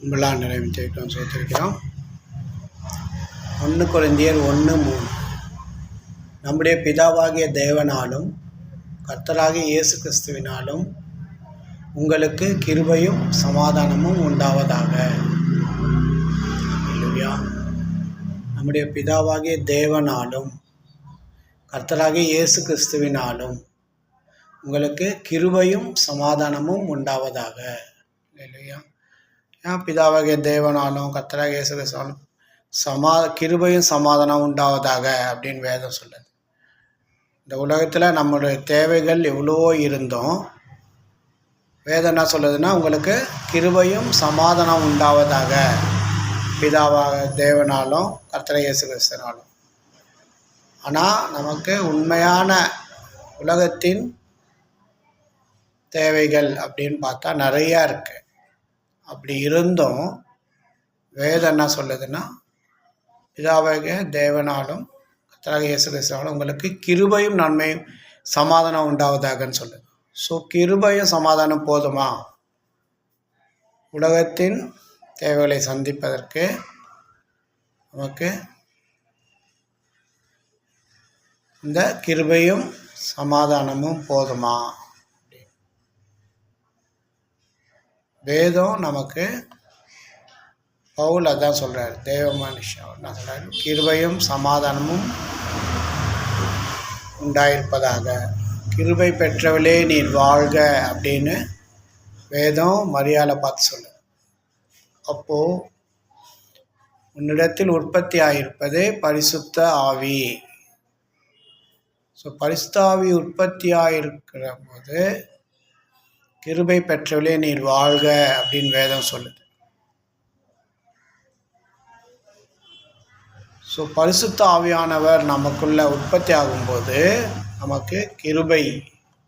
அன்பெல்லாம் நிறைவேற்றிட்டோம் சொல்லியிருக்கிறோம். 1 கொரிந்தியர் 1:3 நம்முடைய பிதாவாகிய தேவனாலும் கர்த்தராகிய இயேசு கிறிஸ்துவினாலும் உங்களுக்கு கிருபையும் சமாதானமும் உண்டாவதாக. அல்லேலூயா. நம்முடைய பிதாவாகிய தேவனாலும் கர்த்தராகிய இயேசு கிறிஸ்துவினாலும் உங்களுக்கு கிருபையும் சமாதானமும் உண்டாவதாக. அல்லேலூயா. ஏன் பிதாவாகிய தேவனாலும் கர்த்தராகிய இயேசு கிறிஸ்துவாலும் கிருபையும் சமாதானம் உண்டாவதாக அப்படின்னு வேதம் சொல்லுது. இந்த உலகத்தில் நம்மளுடைய தேவைகள் எவ்வளோ இருந்தோம், வேதம் என்ன சொல்லுதுன்னா உங்களுக்கு கிருபையும் சமாதானம் உண்டாவதாக பிதாவாக தேவனாலும் கர்த்தராகிய இயேசு கிறிஸ்துவினாலும். ஆனால் நமக்கு உண்மையான உலகத்தின் தேவைகள் அப்படின்னு பார்த்தா நிறையா இருக்குது. அப்படி இருந்தும் வேதம் என்ன சொல்லுதுன்னா பிதாவாகிய தேவனாலும் கர்த்தராகிய இயேசு கிறிஸ்துவினாலும் உங்களுக்கு கிருபையும் நன்மையும் சமாதானம் உண்டாவதாகன்னு சொல்லுது. ஸோ கிருபையும் சமாதானம் போதுமா உலகத்தின் தேவைகளை சந்திப்பதற்கு? நமக்கு இந்த கிருபையும் சமாதானமும் போதுமா? வேதம் நமக்கு பவுல் அதான் சொல்கிறார், தேவ மனுஷன் என்ன சொல்கிறார், கிருபையும் சமாதானமும் உண்டாயிருப்பதாக. கிருபை பெற்றவளே நீர் வாழ்க அப்படின்னு வேதம் மரியாதை பார்த்து சொல்லு. அப்போது உன்னிடத்தில் உற்பத்தி ஆகியிருப்பதே பரிசுத்த ஆவி. ஸோ பரிசுத்த ஆவி உற்பத்தி ஆகிருக்கிற போது கிருபை பெற்றவளே நீர் வாழ்க அப்படின்னு வேதம் சொல்லுது. ஸோ பரிசுத்த ஆவியானவர் நமக்குள்ள உற்பத்தி ஆகும்போது நமக்கு கிருபை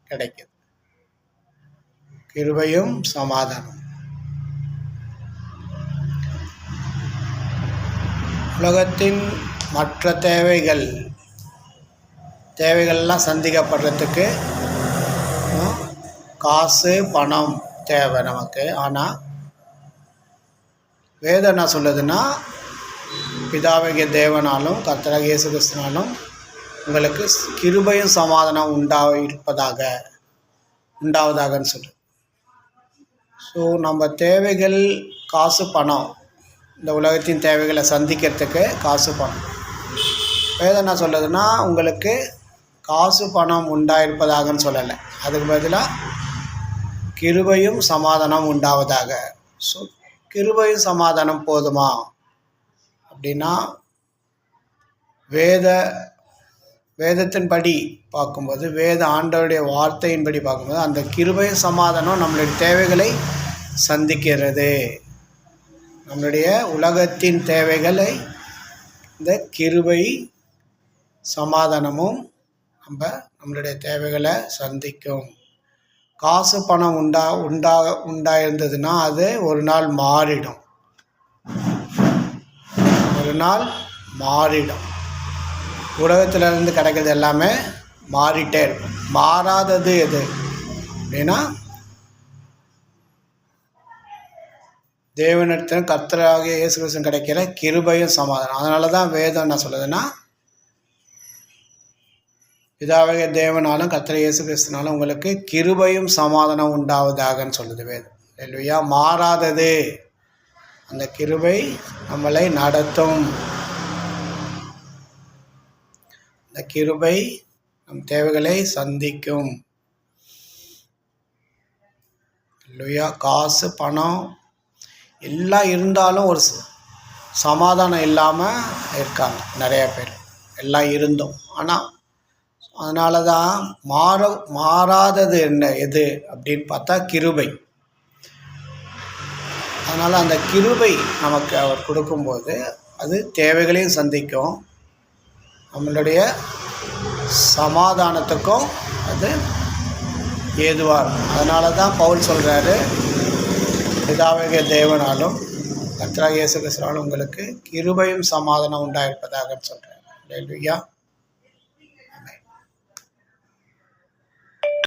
கிடைக்குது, கிருபையும் சமாதானம். உலகத்தின் மற்ற தேவைகள்லாம் சந்திக்கப்படுறதுக்கு காசு பணம் தேவை நமக்கு. ஆனால் வேதம் என்ன சொல்லுதுன்னா பிதாவாகிய தேவனாலும் கர்த்தராகிய இயேசு கிறிஸ்துவினாலும் உங்களுக்கு கிருபையும் சமாதானம் உண்டாவதாகன்னு சொல்லுது. ஸோ நம்ம தேவைகள் காசு பணம், இந்த உலகத்தின் தேவைகளை சந்திக்கிறதுக்கு காசு பணம். வேதம் என்ன சொல்லுதுன்னா உங்களுக்கு காசு பணம் உண்டாயிருப்பதாகன்னு சொல்லலை, அதுக்கு பதிலாக கிருபையும் சமாதானம் உண்டாவதாக. ஸோ கிருபையும் சமாதானம் போதுமா அப்படின்னா வேதத்தின்படி பார்க்கும்போது, ஆண்டவருடைய வார்த்தையின்படி பார்க்கும்போது அந்த கிருபையும் சமாதானம் நம்மளுடைய தேவைகளை சந்திக்கிறது. நம்மளுடைய உலகத்தின் தேவைகளை இந்த கிருபை சமாதானமும் நம்மளுடைய தேவைகளை சந்திக்கும். காசு பணம் உண்டாயிருந்ததுன்னா அது ஒரு நாள் மாறிடும், உலகத்திலேருந்து கிடைக்கிறது எல்லாமே மாறிட்டே இருக்கும். மாறாதது எது அப்படின்னா தேவனிடத்தில் கர்த்தராகிய இயேசு கிறிஸ்து கிடைக்கிற கிருபையும் சமாதானம். அதனால தான் வேதம் என்ன சொல்லுதுன்னா பிதாவாகிய தேவனாலும் கர்த்தராகிய இயேசு கிறிஸ்துனாலும் உங்களுக்கு கிருபையும் சமாதானம் உண்டாவதாகன்னு சொல்லுது வேதம். அல்லேலூயா. மாறாதது அந்த கிருபை நம்மளை நடத்தும். அந்த கிருபை நம் தேவைகளை சந்திக்கும். அல்லேலூயா. காசு பணம் எல்லாம் இருந்தாலும் ஒரு சமாதானம் இல்லாமல் இருக்காங்க நிறைய பேர். எல்லாம் இருந்தோம், ஆனால் அதனால தான் மாறாதது எது அப்படின்னு பார்த்தா கிருபை. அதனால் அந்த கிருபை நமக்கு அவர் கொடுக்கும்போது அது தேவைகளையும் சந்திக்கும், நம்மளுடைய சமாதானத்துக்கும் அது ஏதுவாக இருக்கும். அதனால தான் பவுல் சொல்கிறாரு, பிதாவாகிய தேவனாலும் கர்த்தராகிய இயேசு கிறிஸ்துவினாலும் உங்களுக்கு கிருபையும் சமாதானம் உண்டாயிருப்பதாக சொல்கிறார். அல்லேலூயா.